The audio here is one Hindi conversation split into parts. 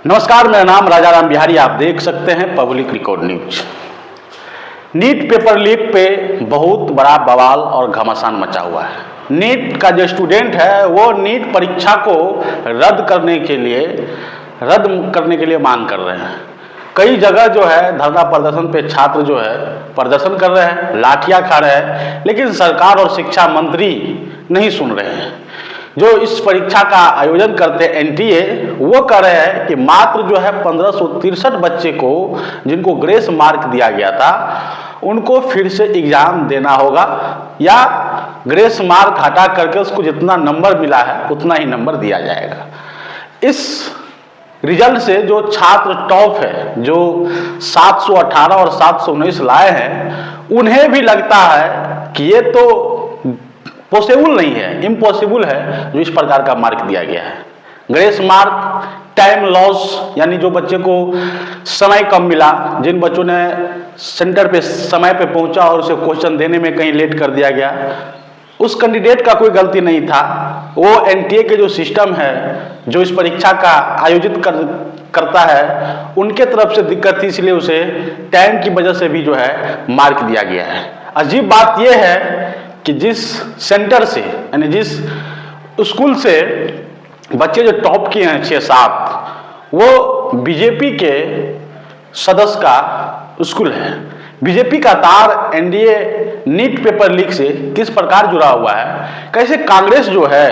नमस्कार, मेरा नाम राजाराम बिहारी। आप देख सकते हैं public record news. NEET paper leak पे बहुत बड़ा बवाल और घमासान मचा हुआ है। नीट का जो स्टूडेंट है वो नीट परीक्षा को रद्द करने के लिए मांग कर रहे हैं। कई जगह जो है धरना प्रदर्शन पे छात्र जो है प्रदर्शन कर रहे हैं, लाठियां खा रहे हैं, लेकिन सरकार और शिक्षा मंत्री नहीं सुन रहे हैं। जो इस परीक्षा का आयोजन करते हैं एनटीए, वो कह रहे हैं कि मात्र जो है 1563 बच्चे को जिनको ग्रेस मार्क दिया गया था उनको फिर से एग्जाम देना होगा, या ग्रेस मार्क हटा करके उसको जितना नंबर मिला है उतना ही नंबर दिया जाएगा। इस रिजल्ट से जो छात्र टॉप है, जो 718 और 719 लाए हैं, उन्हें भी लगता है कि ये तो पॉसिबल नहीं है, इम्पॉसिबल है जो इस प्रकार का मार्क दिया गया है। ग्रेस मार्क, टाइम लॉस, यानी जो बच्चे को समय कम मिला, जिन बच्चों ने सेंटर पे समय पे पहुंचा और उसे क्वेश्चन देने में कहीं लेट कर दिया गया, उस कैंडिडेट का कोई गलती नहीं था। वो एनटीए के जो सिस्टम है, जो इस परीक्षा का आयोजित करता है, उनके तरफ से दिक्कत थी, इसलिए उसे टाइम की वजह से भी जो है मार्क दिया गया है। अजीब बात यह है कि जिस सेंटर से, यानी जिस स्कूल से बच्चे जो टॉप किए हैं 6-7, वो बीजेपी के सदस्य का स्कूल है। बीजेपी का तार एनडीए नीट पेपर लीक से किस प्रकार जुड़ा हुआ है, कैसे कांग्रेस जो है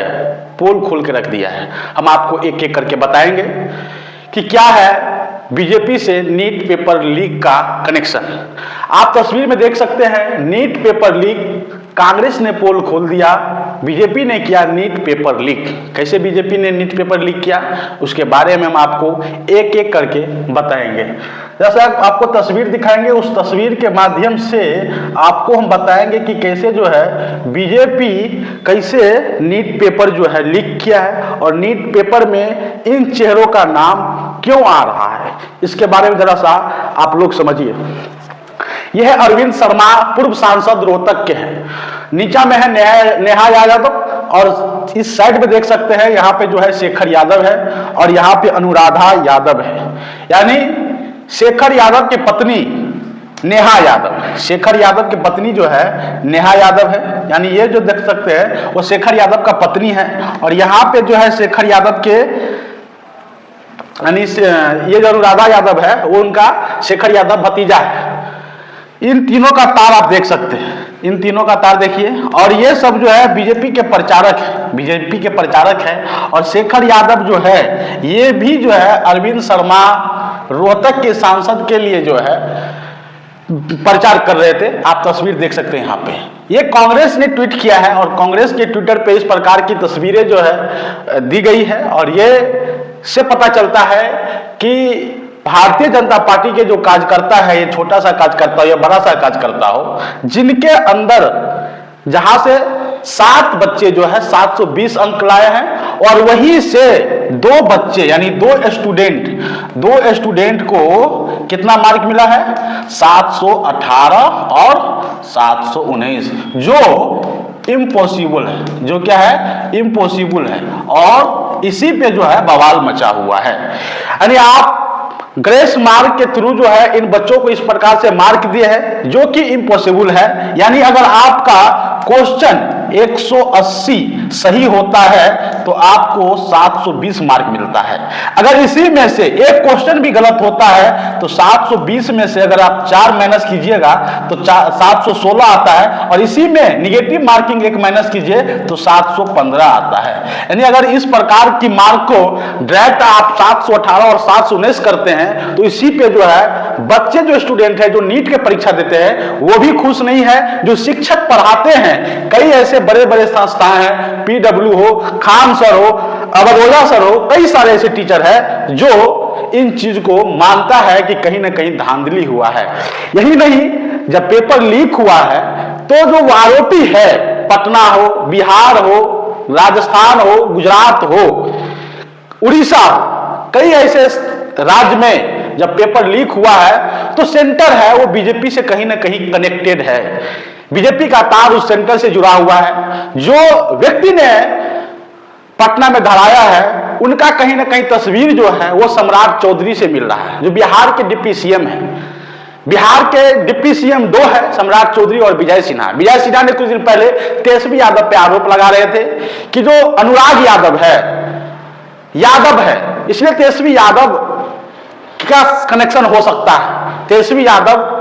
पोल खोल के रख दिया है, हम आपको एक एक करके बताएंगे कि क्या है बीजेपी से नीट पेपर लीक का कनेक्शन। आप तस्वीर में देख सकते हैं, नीट पेपर लीक कांग्रेस ने पोल खोल दिया, बीजेपी ने किया नीट पेपर लीक। कैसे बीजेपी ने नीट पेपर लीक किया, उसके बारे में हम आपको एक एक करके बताएंगे। जैसे आपको तस्वीर दिखाएंगे, उस तस्वीर के माध्यम से आपको हम बताएंगे कि कैसे जो है बीजेपी कैसे नीट पेपर जो है लीक किया है, और नीट पेपर में इन चेहरों का नाम क्यों आ रहा है, इसके बारे में जरा सा आप लोग समझिए। यह है अरविंद शर्मा, पूर्व सांसद रोहतक के हैं। नीचा में है नेहा यादव, और इस साइड में देख सकते हैं यहाँ पे जो है शेखर यादव है, और यहाँ पे अनुराधा यादव है। यानी शेखर यादव की पत्नी नेहा यादव, शेखर यादव की पत्नी जो है नेहा यादव है। यानी ये जो देख सकते हैं वो शेखर यादव का पत्नी है, और यहाँ पे जो है शेखर यादव के, यानी ये जो अनुराधा यादव है वो उनका शेखर यादव भतीजा है। इन तीनों का तार आप देख सकते हैं, इन तीनों का तार देखिए, और ये सब जो है बीजेपी के प्रचारक है, बीजेपी के प्रचारक है। और शेखर यादव जो है ये भी जो है अरविंद शर्मा रोहतक के सांसद के लिए जो है प्रचार कर रहे थे। आप तस्वीर देख सकते हैं यहाँ पे, ये कांग्रेस ने ट्वीट किया है, और कांग्रेस के ट्विटर पे इस प्रकार की तस्वीरें जो है दी गई है। और ये से पता चलता है कि भारतीय जनता पार्टी के जो कार्यकर्ता है, ये छोटा सा कार्यकर्ता हो या बड़ा सा कार्यकर्ता हो, जिनके अंदर जहां से 7 बच्चे जो है 720 अंक लाए हैं, और वहीं से 2 बच्चे यानी 2 स्टूडेंट को कितना मार्क मिला है, 718 और 719, जो इम्पॉसिबल है, जो क्या है इम्पॉसिबल है। और इसी पे जो है बवाल मचा हुआ है। यानी आप ग्रेस मार्क के थ्रू जो है इन बच्चों को इस प्रकार से मार्क दिए हैं जो कि इम्पॉसिबल है। यानी अगर आपका क्वेश्चन 180 सही होता है तो आपको 720 मार्क मिलता है। अगर इसी में से एक क्वेश्चन भी गलत होता है तो 720 में से अगर आप 4 माइनस कीजिएगा तो 716 आता है, और इसी में निगेटिव मार्किंग 1 माइनस कीजिए तो 715 आता है। यानी अगर इस प्रकार की मार्क को डायरेक्ट आप 718 और 719 करते हैं तो इसी पे जो है बच्चे, जो स्टूडेंट है, जो नीट के परीक्षा देते हैं, वो भी खुश नहीं है। जो शिक्षक पढ़ाते हैं, कई ऐसे बड़े बड़े संस्थाएं हैं, पीडब्ल्यू हो, खान सर हो, अबरोजा सर हो, कई सारे ऐसे टीचर हैं जो इन चीज को मानता है कि कहीं ना कहीं धांधली हुआ है। यही नहीं, जब पेपर लीक हुआ है तो जो आरोपी है, पटना हो, बिहार हो, राजस्थान हो, गुजरात हो, उड़ीसा हो, कई ऐसे राज्य में जब पेपर लीक हुआ है तो सेंटर है वो बीजेपी से कहीं ना कहीं कनेक्टेड है। बीजेपी का तार उस सेंटर से जुड़ा हुआ है। जो व्यक्ति ने पटना में धराया है उनका कहीं ना कहीं तस्वीर जो है वो सम्राट चौधरी से मिल रहा है, जो बिहार के डिप्टी सीएम है। बिहार के डिप्टी सीएम दो है, सम्राट चौधरी और विजय सिन्हा। विजय सिन्हा ने कुछ दिन पहले तेजस्वी यादव पे आरोप लगा रहे थे कि जो अनुराग यादव है, इसलिए तेजस्वी यादव का कनेक्शन हो सकता है, तेजस्वी यादव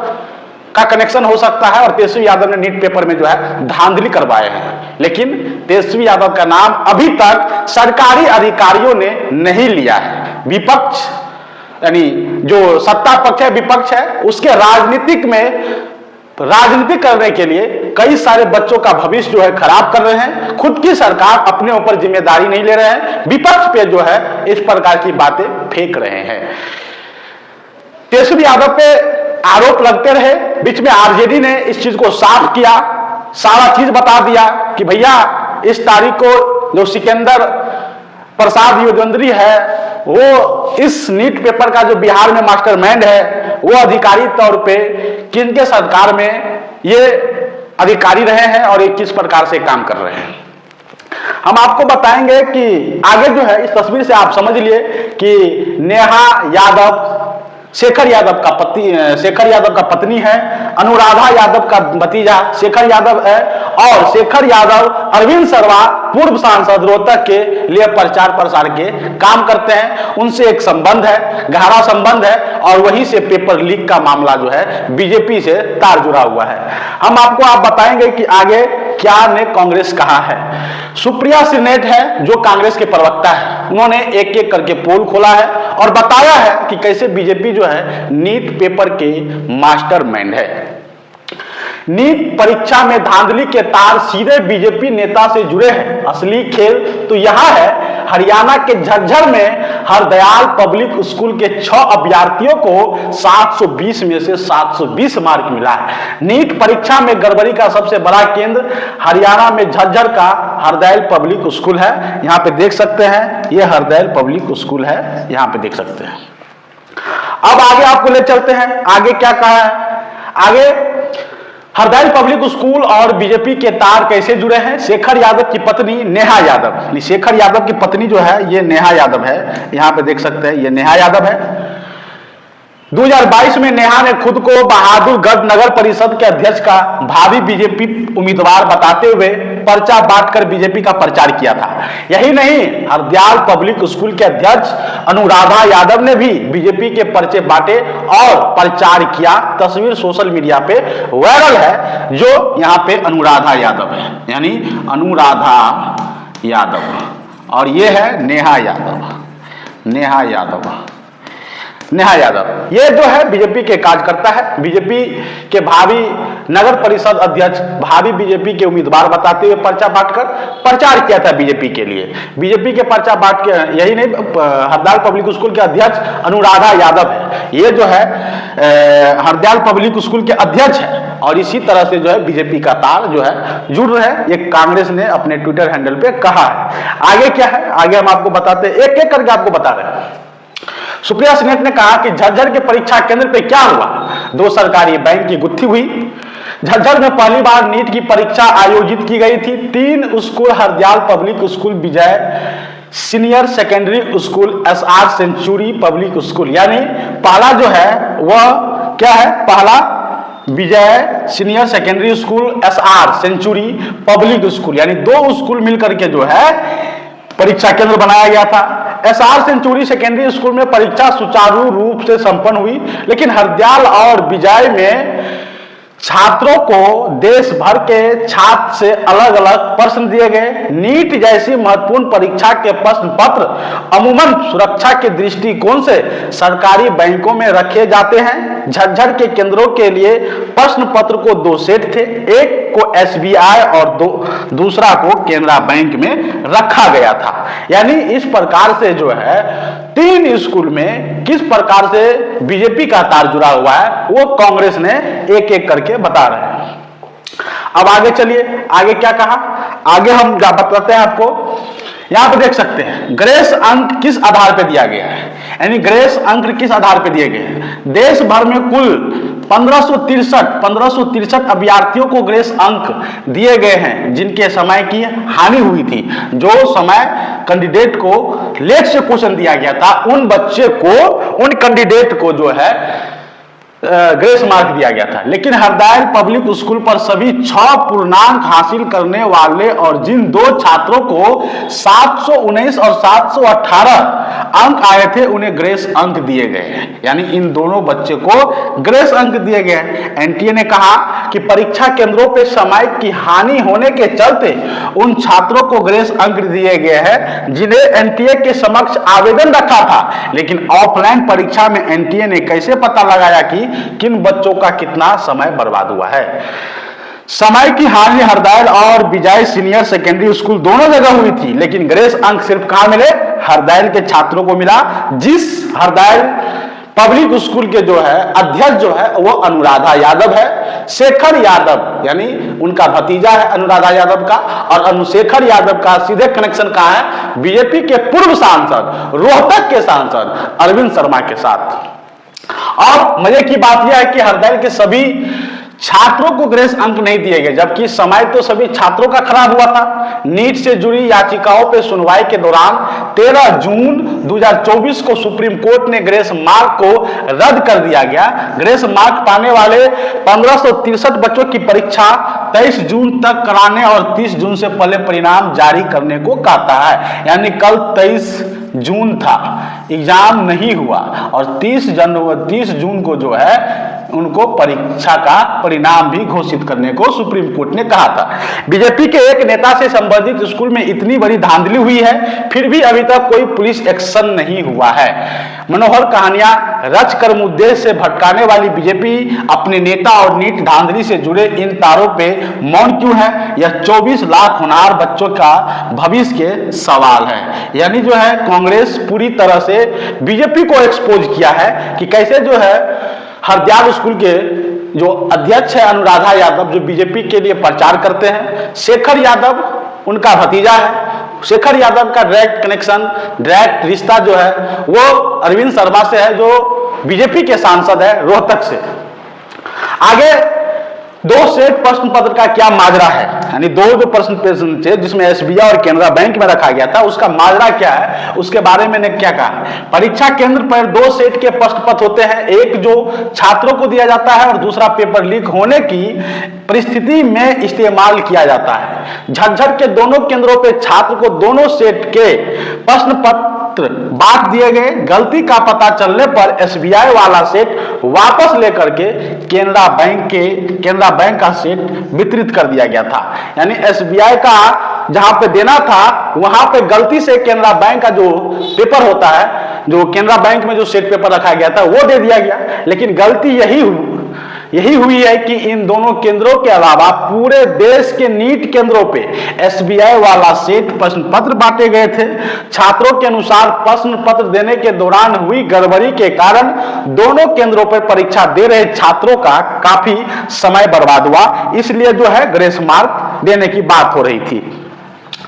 का कनेक्शन हो सकता है, और तेजस्वी यादव ने नीट पेपर में जो है धांधली करवाए हैं। लेकिन तेजस्वी यादव का नाम अभी तक सरकारी अधिकारियों ने नहीं लिया है। विपक्ष यानी जो सत्ता पक्ष है, विपक्ष है, उसके राजनीति करने के लिए कई सारे बच्चों का भविष्य जो है खराब कर रहे हैं। खुद की सरकार अपने ऊपर जिम्मेदारी नहीं ले रहे हैं, विपक्ष पे जो है इस प्रकार की बातें फेंक रहे हैं। तेजस्वी यादव पे आरोप लगते रहे, बीच में आरजेडी ने इस चीज को साफ किया, सारा चीज बता दिया कि भैया इस तारीख को जो सिकंदर प्रसाद युगंधरी है, वो इस नीट पेपर का जो बिहार में मास्टरमाइंड है, वो आधिकारिक तौर पे किनके सरकार में ये अधिकारी रहे हैं और ये किस प्रकार से काम कर रहे हैं। हम आपको बताएंगे कि आगे जो है इस तस्वीर से आप समझ लिए कि नेहा यादव शेखर यादव का पत्नी है, अनुराधा यादव का भतीजा शेखर यादव है, और शेखर यादव अरविंद शर्मा पूर्व सांसद रोहतक के लिए प्रचार प्रसार के काम करते हैं। उनसे एक संबंध है, गहरा संबंध है, और वहीं से पेपर लीक का मामला जो है बीजेपी से तार जुड़ा हुआ है। हम आपको बताएंगे कि आगे क्या ने कांग्रेस कहा है। सुप्रिया श्रीनेट है जो कांग्रेस के प्रवक्ता है, उन्होंने एक एक करके पोल खोला है और बताया है कि कैसे बीजेपी जो है नीट पेपर के मास्टरमाइंड है। नीट परीक्षा में धांधली के तार सीधे बीजेपी नेता से जुड़े हैं। असली खेल तो यहां है, हरियाणा के झज्जर में हरदयाल पब्लिक स्कूल के 6 अभ्यर्थियों को 720 में से 720 मार्क मिला है। नीट परीक्षा में गड़बड़ी का सबसे बड़ा केंद्र हरियाणा में झज्जर का हरदयाल पब्लिक स्कूल है। यहां पे देख सकते हैं, यह हरदयाल पब्लिक स्कूल है, यहां पे देख सकते हैं। अब आगे आपको ले चलते हैं, आगे क्या कहा है। आगे हरदयाल पब्लिक स्कूल और बीजेपी के तार कैसे जुड़े हैं। शेखर यादव की पत्नी नेहा यादव, शेखर यादव की पत्नी जो है ये नेहा यादव है, यहां पे देख सकते हैं ये नेहा यादव है। 2022 में नेहा ने खुद को बहादुरगढ़ नगर परिषद के अध्यक्ष का भावी बीजेपी उम्मीदवार बताते हुए पर्चा बांटकर बीजेपी का प्रचार किया था। यही नहीं, हरदयाल पब्लिक स्कूल के अध्यक्ष अनुराधा यादव ने भी बीजेपी के पर्चे बांटे और प्रचार किया। तस्वीर सोशल मीडिया पे वायरल है, जो यहाँ पे अनुराधा यादव है, यानी अनुराधा यादव, और ये है नेहा यादव ये जो है बीजेपी के कार्यकर्ता है। बीजेपी के भावी नगर परिषद अध्यक्ष, भावी बीजेपी के उम्मीदवार बताते हुए पर्चा बांटकर प्रचार किया था बीजेपी के लिए। बीजेपी के पर्चा बांट के, यही नहीं, हरदयाल पब्लिक स्कूल के अध्यक्ष अनुराधा यादव है, ये जो है हरदयाल पब्लिक स्कूल के अध्यक्ष है, और इसी तरह से जो है बीजेपी का तार जो है जुड़ रहे हैं, ये कांग्रेस ने अपने ट्विटर हैंडल पे कहा है। आगे क्या है, आगे हम आपको बताते हैं, एक एक करके आपको बता रहे हैं। सुप्रिया श्रीनेट ने कहा कि झज्जर के परीक्षा केंद्र पे क्या हुआ, 2 सरकारी बैंक की गुत्थी हुई। झज्जर में पहली बार नीट की परीक्षा आयोजित की गई थी। 3 school, Hardayal public school, Vijay senior secondary school, SR century public school, यानी पहला जो है वह क्या है, पहला Vijay senior secondary school, SR century public school, यानी 2 स्कूल मिलकर के जो है परीक्षा केंद्र बनाया गया था। SR सेंचुरी सेकेंडरी स्कूल में परीक्षा सुचारू रूप से संपन्न हुई, लेकिन हरदयाल और विजय में छात्रों को देश भर के छात्र से अलग अलग प्रश्न दिए गए। नीट जैसी महत्वपूर्ण परीक्षा के प्रश्न पत्र अमूमन सुरक्षा के दृष्टिकोण से सरकारी बैंकों में रखे जाते हैं। झज्जर के केंद्रों के लिए प्रश्न पत्र को 2 सेट थे, एक को SBI और दूसरा को केनरा बैंक में रखा गया था। यानी इस प्रकार से जो है 3 स्कूल में किस प्रकार से बीजेपी का तार जुड़ा हुआ है वो कांग्रेस ने एक एक करके बता रहे हैं। अब आगे चलिए, आगे क्या कहा, आगे हम बताते हैं आपको। यहां पे देख सकते हैं ग्रेस अंक किस आधार पे दिया गया है, यानी ग्रेस अंक किस आधार पे दिए गए हैं। देश भर में कुल 1563 अभ्यर्थियों को ग्रेस अंक दिए गए हैं जिनके समय की हानि हुई थी। जो समय कैंडिडेट को लेट से क्वेश्चन दिया गया था, उन बच्चे को, उन कैंडिडेट को जो है ग्रेस मार्क दिया गया था। लेकिन हरदैल पब्लिक स्कूल पर सभी 6 पूर्णांक हासिल करने वाले और जिन 2 छात्रों को 719 और 718 अंक आए थे उन्हें ग्रेस अंक दिए गए हैं। यानी इन दोनों बच्चे को ग्रेस अंक दिए गए हैं। एनटीए ने कहा कि परीक्षा केंद्रों पर समय की हानि होने के चलते उन छात्रों को ग्रेस अंक दिए गए हैं जिन्हें एनटीए के समक्ष आवेदन रखा था। लेकिन ऑफलाइन परीक्षा में एनटीए ने कैसे पता लगाया कि किन बच्चों का कितना समय बर्बाद हुआ है। समय की हानि हरदैल और विजय सीनियर सेकेंडरी स्कूल दोनों जगह हुई थी, लेकिन ग्रेस अंक सिर्फ कहां मिले? हरदैल के छात्रों को मिला। जिस हरदैल पब्लिक स्कूल के जो है अध्यक्ष जो है वो अनुराधा यादव है। शेखर यादव यानी उनका भतीजा है अनुराधा यादव का, और शेखर यादव का सीधे कनेक्शन कहां है? बीजेपी के पूर्व सांसद, रोहतक के सांसद अरविंद शर्मा के साथ। और मजे की बात यह है कि हरदैल के सभी छात्रों को ग्रेस अंक नहीं दिए गए, जबकि समय तो सभी छात्रों का खराब हुआ था। नीट से जुड़ी याचिकाओं पर सुनवाई के दौरान 13 जून 2024 को सुप्रीम कोर्ट ने ग्रेस मार्क को रद्द कर दिया गया। ग्रेस मार्क पाने वाले 1563 बच्चों की परीक्षा 23 जून तक कराने और 30 जून से पहले परिणाम जारी करने को कहता है। यानी कल 23 जून था, एग्जाम नहीं हुआ और 30 जून को जो है उनको परीक्षा का परिणाम भी घोषित करने को सुप्रीम कोर्ट ने कहा था। बीजेपी के एक नेता से संबंधित स्कूल में इतनी बड़ी धांधली हुई है, फिर भी अभी तक कोई पुलिस एक्शन नहीं हुआ है। मनोहर कहानियां रच कर मुद्दे से भटकाने वाली बीजेपी अपने नेता और नीट धांधली से जुड़े इन तारों पे मौन क्यों है? यह 24 लाख होनहार बच्चों का भविष्य के सवाल है। यानी जो है कांग्रेस पूरी तरह से बीजेपी को एक्सपोज किया है कि कैसे जो है हरदैल स्कूल के जो अध्यक्ष है अनुराधा यादव, जो बीजेपी के लिए प्रचार करते हैं, शेखर यादव उनका भतीजा है। शेखर यादव का डायरेक्ट कनेक्शन, डायरेक्ट रिश्ता जो है वो अरविंद शर्मा से है, जो बीजेपी के सांसद है रोहतक से। आगे 2 सेट प्रश्न पत्र का क्या माजरा है? यानी 2 जो प्रश्न थे जिसमें एसबीआई और केनरा बैंक में रखा गया था, उसका माजरा क्या है, उसके बारे में ने क्या कहा? परीक्षा केंद्र पर 2 सेट के प्रश्न पत्र होते हैं, एक जो छात्रों को दिया जाता है और दूसरा पेपर लीक होने की परिस्थिति में इस्तेमाल किया जाता है। झज्जर के दोनों केंद्रों पर छात्र को दोनों सेट के प्रश्न पत्र बांट दिए गए। गलती का पता चलने पर एसबीआई वाला सेट वापस लेकर के केनरा बैंक का सेट वितरित कर दिया गया था। यानी एसबीआई का जहां पे देना था वहां पे गलती से केनरा बैंक का जो पेपर होता है, जो केनरा बैंक में जो सेट पेपर रखा गया था वो दे दिया गया। लेकिन गलती यही हुई है कि इन दोनों केंद्रों के अलावा पूरे देश के नीट केंद्रों पे एसबीआई वाला सेट प्रश्न पत्र बांटे गए थे। छात्रों के अनुसार प्रश्न पत्र देने के दौरान हुई गड़बड़ी के कारण दोनों केंद्रों पर परीक्षा दे रहे छात्रों का काफी समय बर्बाद हुआ, इसलिए जो है ग्रेस मार्क देने की बात हो रही थी।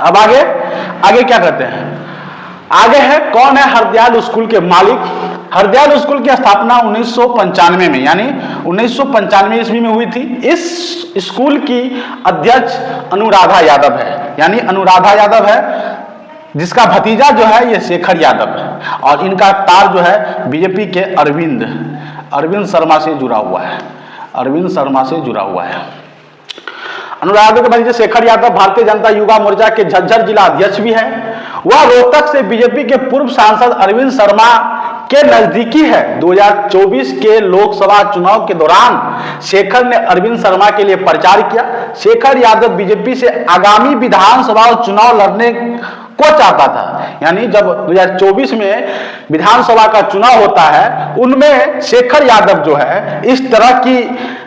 अब आगे क्या कहते हैं? आगे है कौन है हरदैल स्कूल के मालिक? हरदैल स्कूल की स्थापना 1995 में यानी 1995 ईस्वी में हुई थी। इस स्कूल की अध्यक्ष अनुराधा यादव है, यानी अनुराधा यादव है जिसका भतीजा जो है ये शेखर यादव है, और इनका तार जो है बीजेपी के अरविंद शर्मा से जुड़ा हुआ है। अनुराधा यादव के भतीजे शेखर यादव भारतीय जनता युवा मोर्चा के झज्जर जिला अध्यक्ष भी है। वह रोहतक से बीजेपी के पूर्व सांसद अरविंद शर्मा के नजदीकी है। 2024 के लोकसभा चुनाव के दौरान शेखर ने अरविंद शर्मा के लिए प्रचार किया। शेखर यादव बीजेपी से आगामी विधानसभा चुनाव लड़ने को चाहता था। यानी जब 2024 में विधानसभा का चुनाव होता है उनमें शेखर यादव जो है इस तरह की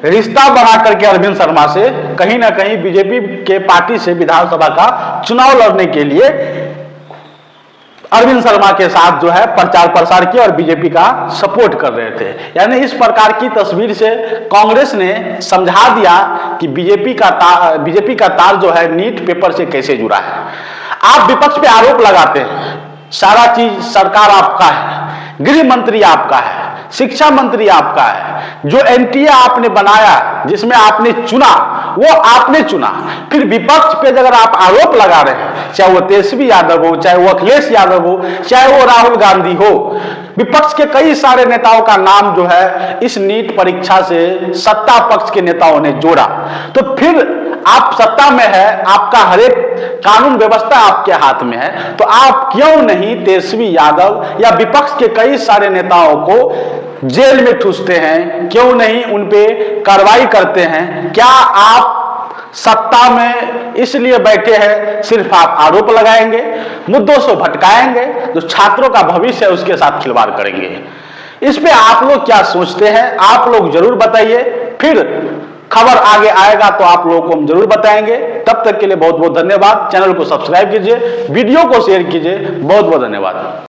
रिश्ता बना करके अरविंद शर्मा से कहीं ना कहीं बीजेपी के पार्टी से विधानसभा का चुनाव लड़ने के लिए अरविंद शर्मा के साथ जो है प्रचार प्रसार किया और बीजेपी का सपोर्ट कर रहे थे। यानी इस प्रकार की तस्वीर से कांग्रेस ने समझा दिया कि बीजेपी का तार जो है नीट पेपर से कैसे जुड़ा है। आप विपक्ष पे आरोप लगाते हैं सारा चीज सरकार आपका है, गृह मंत्री आपका है, शिक्षा मंत्री आपका है, जो एनटीए आपने बनाया, जिसमें आपने चुना, वो आपने चुना। फिर विपक्ष पे अगर आप आरोप लगा रहे हैं, चाहे वो तेजस्वी यादव हो, चाहे वो अखिलेश यादव हो, चाहे वो राहुल गांधी हो, विपक्ष के कई सारे नेताओं का नाम जो है इस नीट परीक्षा से सत्ता पक्ष के नेताओं ने जोड़ा। तो फिर आप सत्ता में है, आपका हर एक कानून व्यवस्था आपके हाथ में है, तो आप क्यों नहीं तेजस्वी यादव या विपक्ष के कई सारे नेताओं को जेल में ठूसते हैं, क्यों नहीं उन पे कार्रवाई करते हैं? क्या आप सत्ता में इसलिए बैठे हैं सिर्फ आप आरोप लगाएंगे, मुद्दों से भटकाएंगे, जो छात्रों का भविष्य है उसके साथ खिलवाड़ करेंगे? इस पे आप लोग क्या सोचते हैं? आप लोग जरूर बताइए। फिर खबर आगे आएगा तो आप लोगों को हम जरूर बताएंगे। तब तक के लिए बहुत बहुत धन्यवाद। चैनल को सब्सक्राइब कीजिए, वीडियो को शेयर कीजिए। बहुत बहुत धन्यवाद।